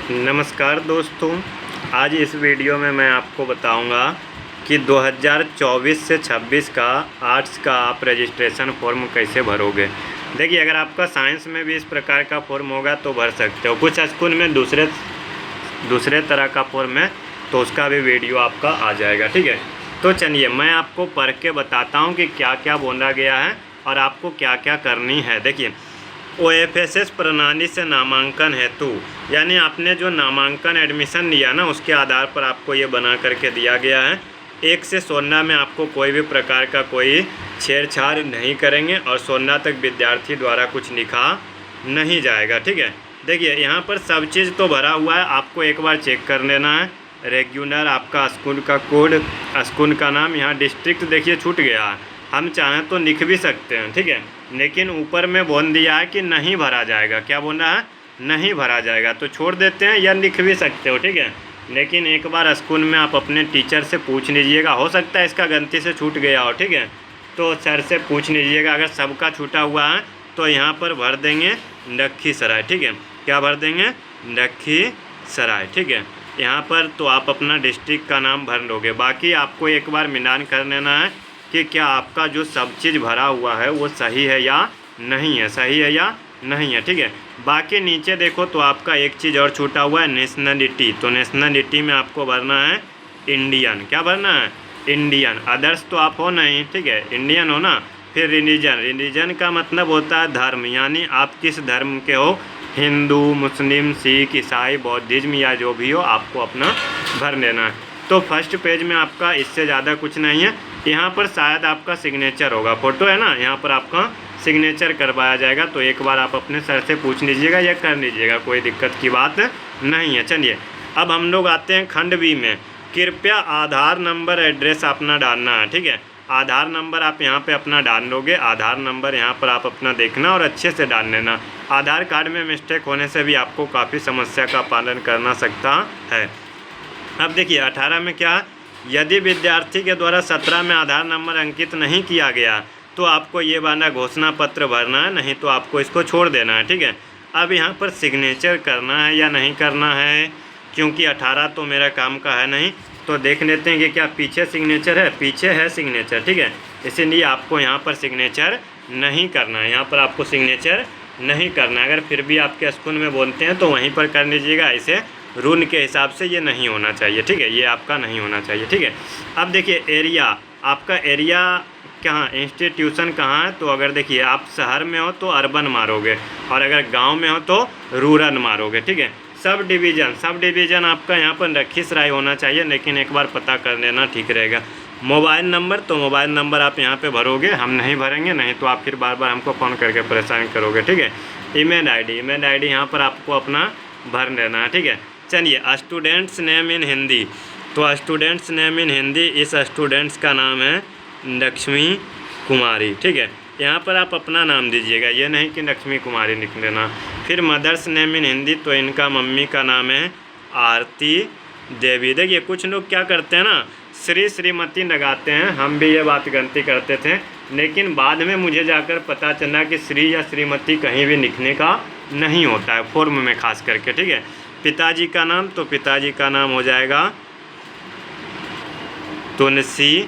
नमस्कार दोस्तों, आज इस वीडियो में मैं आपको बताऊंगा कि 2024 से 26 का आर्ट्स का आप रजिस्ट्रेशन फॉर्म कैसे भरोगे। देखिए, अगर आपका साइंस में भी इस प्रकार का फॉर्म होगा तो भर सकते हो। कुछ स्कूल में दूसरे तरह का फॉर्म है तो उसका भी वीडियो आपका आ जाएगा। ठीक है, तो चलिए मैं आपको पढ़ के बताता हूँ कि क्या क्या बोला गया है और आपको क्या क्या करनी है। देखिए, OFSS प्रणाली से नामांकन हेतु, यानी आपने जो नामांकन एडमिशन लिया ना, उसके आधार पर आपको ये बना करके दिया गया है। 1 से 16 में आपको कोई भी प्रकार का कोई छेड़छाड़ नहीं करेंगे और 16 तक विद्यार्थी द्वारा कुछ लिखा नहीं जाएगा। ठीक है, देखिए यहाँ पर सब चीज़ तो भरा हुआ है, आपको एक बार चेक कर लेना है। रेगुलर आपका स्कूल का कोड, स्कूल का नाम, यहाँ डिस्ट्रिक्ट देखिए छूट गया है, हम चाहें तो लिख भी सकते हैं। ठीक है, लेकिन ऊपर में बोल दिया है कि नहीं भरा जाएगा। क्या बोल रहा है? नहीं भरा जाएगा, तो छोड़ देते हैं या लिख भी सकते हो। ठीक है, लेकिन एक बार स्कूल में आप अपने टीचर से पूछ लीजिएगा, हो सकता है इसका गलती से छूट गया हो। ठीक है, तो सर से पूछ लीजिएगा। अगर सबका छूटा हुआ है तो यहाँ पर भर देंगे लखीसराय। ठीक है, क्या भर देंगे? लखीसराय। ठीक है, यहाँ पर तो आप अपना डिस्ट्रिक्ट का नाम भर लोगे। बाकी आपको एक बार मिलान कर लेना है कि क्या आपका जो सब चीज़ भरा हुआ है वो सही है या नहीं है, सही है या नहीं है। ठीक है, बाकी नीचे देखो तो आपका एक चीज़ और छूटा हुआ है, नेशनलिटी। तो नेशनलिटी में आपको भरना है इंडियन। क्या भरना है? इंडियन। अदर्स तो आप हो नहीं। ठीक है, इंडियन हो ना। फिर रिलीजन, रिलीजन का मतलब होता है धर्म, यानी आप किस धर्म के हो, हिंदू, मुस्लिम, सिख, ईसाई, बौद्धिज्म या जो भी हो, आपको अपना भर लेना है। तो फर्स्ट पेज में आपका इससे ज़्यादा कुछ नहीं है। यहाँ पर शायद आपका सिग्नेचर होगा, फ़ोटो है ना, यहाँ पर आपका सिग्नेचर करवाया जाएगा। तो एक बार आप अपने सर से पूछ लीजिएगा या कर लीजिएगा, कोई दिक्कत की बात नहीं है। चलिए, अब हम लोग आते हैं खंड बी में। कृपया आधार नंबर, एड्रेस अपना डालना है। ठीक है, आधार नंबर आप यहाँ पे अपना डाल लोगे। आधार नंबर यहाँ पर आप अपना देखना और अच्छे से डाल लेना। आधार कार्ड में मिस्टेक होने से भी आपको काफ़ी समस्या का पालन करना सकता है। अब देखिए 18 में क्या, यदि विद्यार्थी के द्वारा 17 में आधार नंबर अंकित नहीं किया गया तो आपको ये वाला घोषणा पत्र भरना है, नहीं तो आपको इसको छोड़ देना है। ठीक है, अब यहाँ पर सिग्नेचर करना है या नहीं करना है, क्योंकि 18 तो मेरा काम का है नहीं, तो देख लेते हैं कि क्या पीछे सिग्नेचर है। पीछे है सिग्नेचर। ठीक है, इसीलिए आपको यहाँ पर सिग्नेचर नहीं करना है, यहाँ पर आपको सिग्नेचर नहीं करना है। अगर फिर भी आपके स्कूल में बोलते हैं तो वहीं पर कर लीजिएगा, ऐसे रूल के हिसाब से ये नहीं होना चाहिए। ठीक है, ये आपका नहीं होना चाहिए। ठीक है, अब देखिए एरिया, आपका एरिया कहाँ, इंस्टीट्यूशन कहाँ है। तो अगर देखिए आप शहर में हो तो अर्बन मारोगे और अगर गांव में हो तो रूरल मारोगे। ठीक है, सब डिवीज़न आपका यहाँ पर लखीसराय होना चाहिए, लेकिन एक बार पता कर लेना ठीक रहेगा। मोबाइल नंबर, तो मोबाइल नंबर आप यहाँ पे भरोगे, हम नहीं भरेंगे, नहीं तो आप फिर बार बार हमको फ़ोन करके परेशान करोगे। ठीक है, ईमेल आईडी यहाँ पर आपको अपना भर लेना है। ठीक है, चलिए स्टूडेंट्स नेम इन हिंदी, तो स्टूडेंट्स नेम इन हिंदी, इस स्टूडेंट्स का नाम है लक्ष्मी कुमारी। ठीक है, यहाँ पर आप अपना नाम दीजिएगा, ये नहीं कि लक्ष्मी कुमारी लिख लेना। फिर मदर्स नेम इन हिंदी, तो इनका मम्मी का नाम है आरती देवी। देखिए कुछ लोग क्या करते हैं ना, श्री श्रीमती लगाते हैं, हम भी ये बात गलती करते थे, लेकिन बाद में मुझे जाकर पता चला कि श्री या श्रीमती कहीं भी लिखने का नहीं होता है, फॉर्म में खास करके। ठीक है, पिताजी का नाम, तो पिताजी का नाम हो जाएगा तुलसी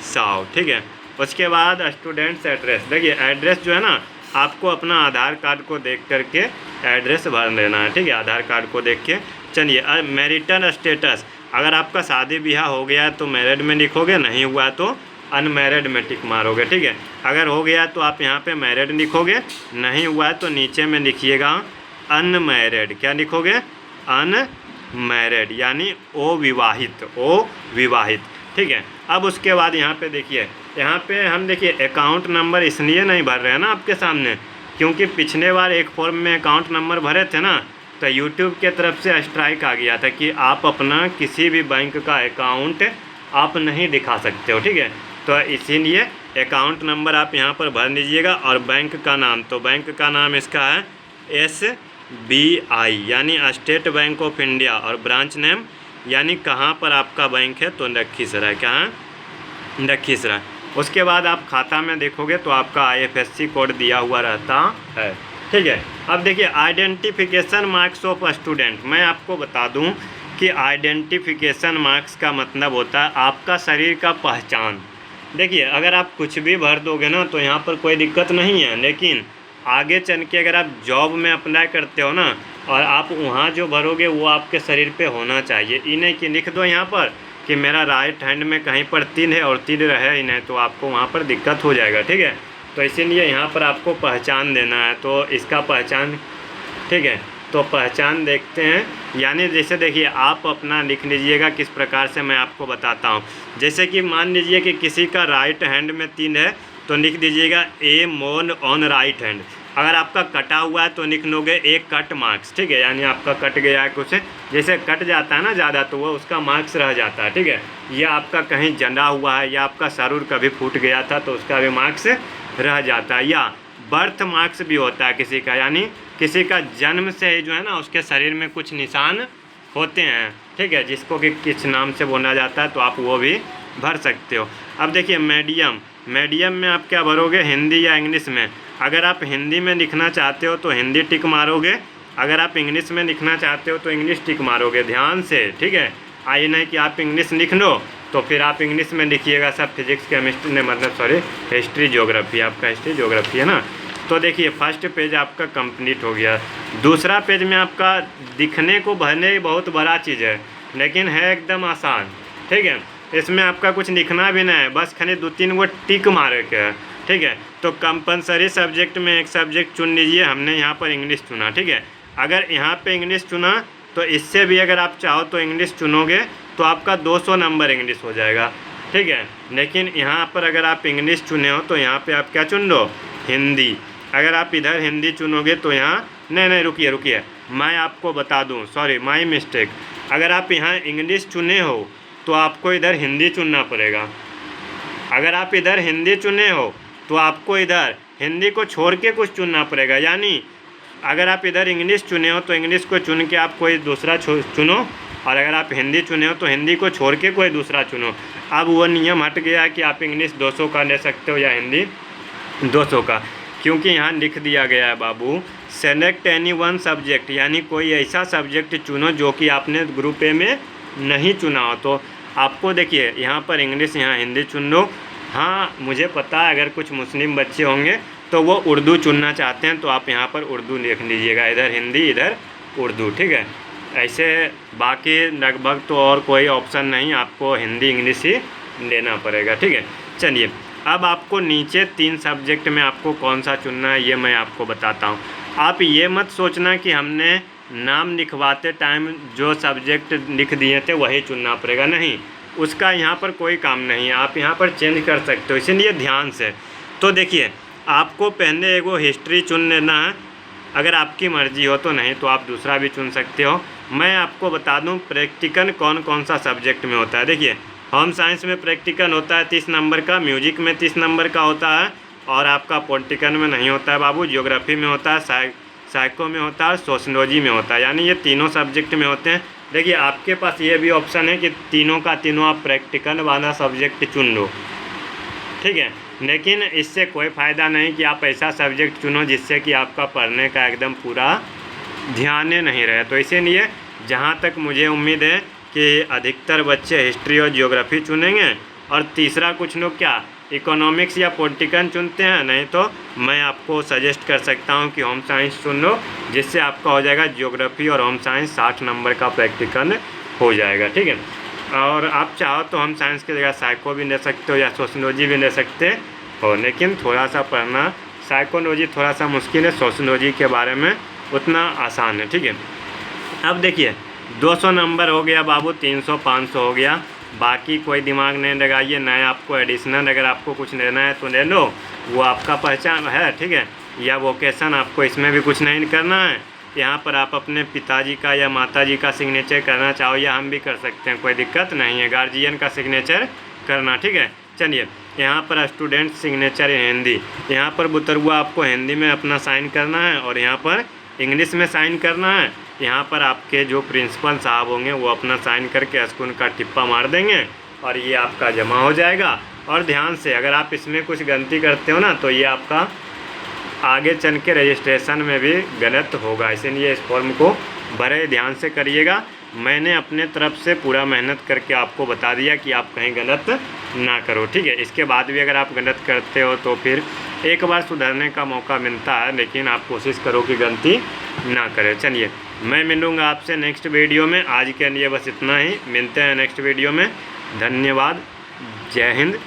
साव। ठीक है, उसके बाद स्टूडेंट्स एड्रेस, देखिए एड्रेस जो है ना, आपको अपना आधार कार्ड को देख करके एड्रेस भर लेना है। ठीक है, आधार कार्ड को देख के। चलिए मैरिटल स्टेटस, अगर आपका शादी ब्याह हो गया तो मैरिड में लिखोगे, नहीं हुआ तो अनमैरिड में टिक मारोगे। ठीक है, अगर हो गया तो आप यहाँ पे मैरिड लिखोगे, नहीं हुआ है तो नीचे में लिखिएगा अनमैरिड। क्या लिखोगे? अनमैरिड, यानी अविवाहित। ठीक है, अब उसके बाद यहाँ पे देखिए, यहाँ पे हम देखिए अकाउंट नंबर इसलिए नहीं भर रहे हैं ना आपके सामने, क्योंकि पिछले बार एक फॉर्म में अकाउंट नंबर भरे थे ना, तो यूट्यूब के तरफ से स्ट्राइक आ गया था कि आप अपना किसी भी बैंक का अकाउंट आप नहीं दिखा सकते हो। ठीक है, तो इसीलिए अकाउंट नंबर आप यहाँ पर भर लीजिएगा। और बैंक का नाम, तो बैंक का नाम इसका है SBI, यानी स्टेट बैंक ऑफ इंडिया, और ब्रांच नेम, यानी कहाँ पर आपका बैंक है, तो लखीसराय। कहाँ? लखीसराय। उसके बाद आप खाता में देखोगे तो आपका IFSC कोड दिया हुआ रहता है। ठीक है। अब देखिए आइडेंटिफिकेशन मार्क्स ऑफ स्टूडेंट, मैं आपको बता दूं कि आइडेंटिफिकेशन मार्क्स का मतलब होता है आपका शरीर का पहचान। देखिए अगर आप कुछ भी भर दोगे ना तो यहाँ पर कोई दिक्कत नहीं है, लेकिन आगे चल के अगर आप जॉब में अप्लाई करते हो ना और आप वहाँ जो भरोगे वो आपके शरीर पे होना चाहिए। ये नहीं कि लिख दो यहाँ पर कि मेरा राइट हैंड में कहीं पर 3 है और 3 रहे ही नहीं, तो आपको वहाँ पर दिक्कत हो जाएगा। ठीक है, तो इसीलिए यहाँ पर आपको पहचान देना है, तो इसका पहचान, ठीक है, तो पहचान देखते हैं। यानी जैसे देखिए आप अपना लिख लीजिएगा किस प्रकार से, मैं आपको बताता हूँ। जैसे कि मान लीजिए कि किसी का राइट हैंड में 3 है तो लिख दीजिएगा ए मोन ऑन राइट हैंड। अगर आपका कटा हुआ है तो लिख लोगे ए कट मार्क्स। ठीक है, यानी आपका कट गया है कुछ, जैसे कट जाता है ना ज़्यादा तो वो उसका मार्क्स रह जाता है। ठीक है, या आपका कहीं जंडा हुआ है या आपका सरूर कभी फूट गया था तो उसका भी मार्क्स रह जाता है। या बर्थ मार्क्स भी होता है किसी का, यानी किसी का जन्म से ही जो है ना उसके शरीर में कुछ निशान होते हैं। ठीक है, जिसको कि किस नाम से बोला जाता है, तो आप वो भी भर सकते हो। अब देखिए मीडियम, मीडियम में आप क्या भरोगे, हिंदी या इंग्लिश में। अगर आप हिंदी में लिखना चाहते हो तो हिंदी टिक मारोगे, अगर आप इंग्लिश में लिखना चाहते हो तो इंग्लिश टिक मारोगे, ध्यान से। ठीक है, ये नहीं कि आप इंग्लिश लिख लो तो फिर आप इंग्लिश में लिखिएगा सब फिजिक्स केमिस्ट्री ने, मतलब सॉरी हिस्ट्री ज्योग्राफी, आपका हिस्ट्री ज्योग्राफी है ना। तो देखिए फर्स्ट पेज आपका कंप्लीट हो गया। दूसरा पेज में आपका दिखने को भरने बहुत बड़ा चीज़ है, लेकिन है एकदम आसान। ठीक है, इसमें आपका कुछ लिखना भी नहीं है, बस खाली 2-3 वो टिक मारे के है। ठीक है, तो कंपलसरी सब्जेक्ट में एक सब्जेक्ट चुन लीजिए, हमने यहाँ पर इंग्लिश चुना। ठीक है, अगर यहाँ पे इंग्लिश चुना तो इससे भी अगर आप चाहो तो इंग्लिश चुनोगे तो आपका 200 नंबर इंग्लिश हो जाएगा। ठीक है, लेकिन यहाँ पर अगर आप इंग्लिश चुने हो तो यहाँ पे आप क्या चुन लो, हिंदी। अगर आप इधर हिंदी चुनोगे तो यहाँ नहीं रुकिए मैं आपको बता दूँ, सॉरी माय मिस्टेक। अगर आप यहाँ इंग्लिश चुने हो तो आपको इधर हिंदी चुनना पड़ेगा। अगर आप इधर हिंदी चुने हो तो आपको इधर हिंदी को छोड़ के कुछ चुनना पड़ेगा। यानी अगर आप इधर इंग्लिश चुने हो तो इंग्लिश को चुन के आप कोई दूसरा चुनो, और अगर आप हिंदी चुने हो तो हिंदी को छोड़ के कोई दूसरा चुनो। अब वो नियम हट गया है कि आप इंग्लिश 200 का ले सकते हो या हिंदी 200 का, क्योंकि यहाँ लिख दिया गया है बाबू सेलेक्ट एनी वन सब्जेक्ट, यानी कोई ऐसा सब्जेक्ट चुनो जो कि आपने ग्रुप ए में नहीं चुना हो। तो आपको देखिए यहाँ पर इंग्लिश, यहाँ हिंदी चुन लो। हाँ मुझे पता है अगर कुछ मुस्लिम बच्चे होंगे तो वो उर्दू चुनना चाहते हैं तो आप यहाँ पर उर्दू लिख लीजिएगा, इधर हिंदी इधर उर्दू। ठीक है, ऐसे बाकी लगभग तो और कोई ऑप्शन नहीं, आपको हिंदी इंग्लिश ही लेना पड़ेगा। ठीक है, चलिए अब आपको नीचे 3 सब्जेक्ट में आपको कौन सा चुनना है ये मैं आपको बताता हूँ। आप ये मत सोचना कि हमने नाम लिखवाते टाइम जो सब्जेक्ट लिख दिए थे वही चुनना पड़ेगा, नहीं, उसका यहाँ पर कोई काम नहीं है, आप यहाँ पर चेंज कर सकते हो, इसीलिए ध्यान से। तो देखिए आपको पहले एगो हिस्ट्री चुन लेना है, अगर आपकी मर्ज़ी हो तो, नहीं तो आप दूसरा भी चुन सकते हो। मैं आपको बता दूं प्रैक्टिकल कौन कौन सा सब्जेक्ट में होता है। देखिए होम साइंस में प्रैक्टिकल होता है 30 नंबर का, म्यूजिक में 30 नंबर का होता है, और आपका पॉलिटिकल में नहीं होता है बाबू, ज्योग्राफी में होता है, साइको में होता है, सोशलॉजी में होता है, यानी ये तीनों सब्जेक्ट में होते हैं। देखिए आपके पास ये भी ऑप्शन है कि तीनों का तीनों आप प्रैक्टिकल वाला सब्जेक्ट चुन लो। ठीक है, लेकिन इससे कोई फ़ायदा नहीं कि आप ऐसा सब्जेक्ट चुनो जिससे कि आपका पढ़ने का एकदम पूरा ध्यान नहीं रहे। तो इसीलिए जहाँ तक मुझे उम्मीद है कि अधिकतर बच्चे हिस्ट्री और ज्योग्राफी चुनेंगे, और तीसरा कुछ लोग क्या इकोनॉमिक्स या पॉलिटिकल चुनते हैं, नहीं तो मैं आपको सजेस्ट कर सकता हूँ कि होम साइंस चुन लो, जिससे आपका हो जाएगा ज्योग्राफी और होम साइंस 60 नंबर का प्रैक्टिकल हो जाएगा। ठीक है, और आप चाहो तो होम साइंस की जगह साइको भी ले सकते हो या सोशलॉजी भी ले सकते हो, लेकिन थोड़ा सा पढ़ना, साइकोलॉजी थोड़ा सा मुश्किल है, सोशलॉजी के बारे में उतना आसान है। ठीक है, अब देखिए 200 नंबर हो गया बाबू, 300 500 हो गया, बाकी कोई दिमाग नहीं लगाइए, नए आपको एडिशनल अगर आपको कुछ लेना है तो ले लो, वो आपका पहचान है। ठीक है, या वोकेशन आपको इसमें भी कुछ नहीं करना है, यहाँ पर आप अपने पिताजी का या माताजी का सिग्नेचर करना चाहो या हम भी कर सकते हैं, कोई दिक्कत नहीं है, गार्जियन का सिग्नेचर करना। ठीक है, चलिए यहाँ पर स्टूडेंट सिग्नेचर हिंदी, यहाँ पर बुतरुआ आपको हिंदी में अपना साइन करना है और यहाँ पर इंग्लिश में साइन करना है। यहाँ पर आपके जो प्रिंसिपल साहब होंगे वो अपना साइन करके स्कूल का टिप्पा मार देंगे और ये आपका जमा हो जाएगा। और ध्यान से अगर आप इसमें कुछ गलती करते हो ना तो ये आपका आगे चल के रजिस्ट्रेशन में भी गलत होगा। इसलिए इस फॉर्म को बड़े ध्यान से करिएगा। मैंने अपने तरफ से पूरा मेहनत करके आपको बता दिया कि आप कहीं गलत ना करो, ठीक है। इसके बाद भी अगर आप गलत करते हो तो फिर एक बार सुधरने का मौका मिलता है, लेकिन आप कोशिश करो कि गलती ना करें। चलिए, मैं मिलूँगा आपसे नेक्स्ट वीडियो में। आज के लिए बस इतना ही, मिलते हैं नेक्स्ट वीडियो में। धन्यवाद। जय हिंद।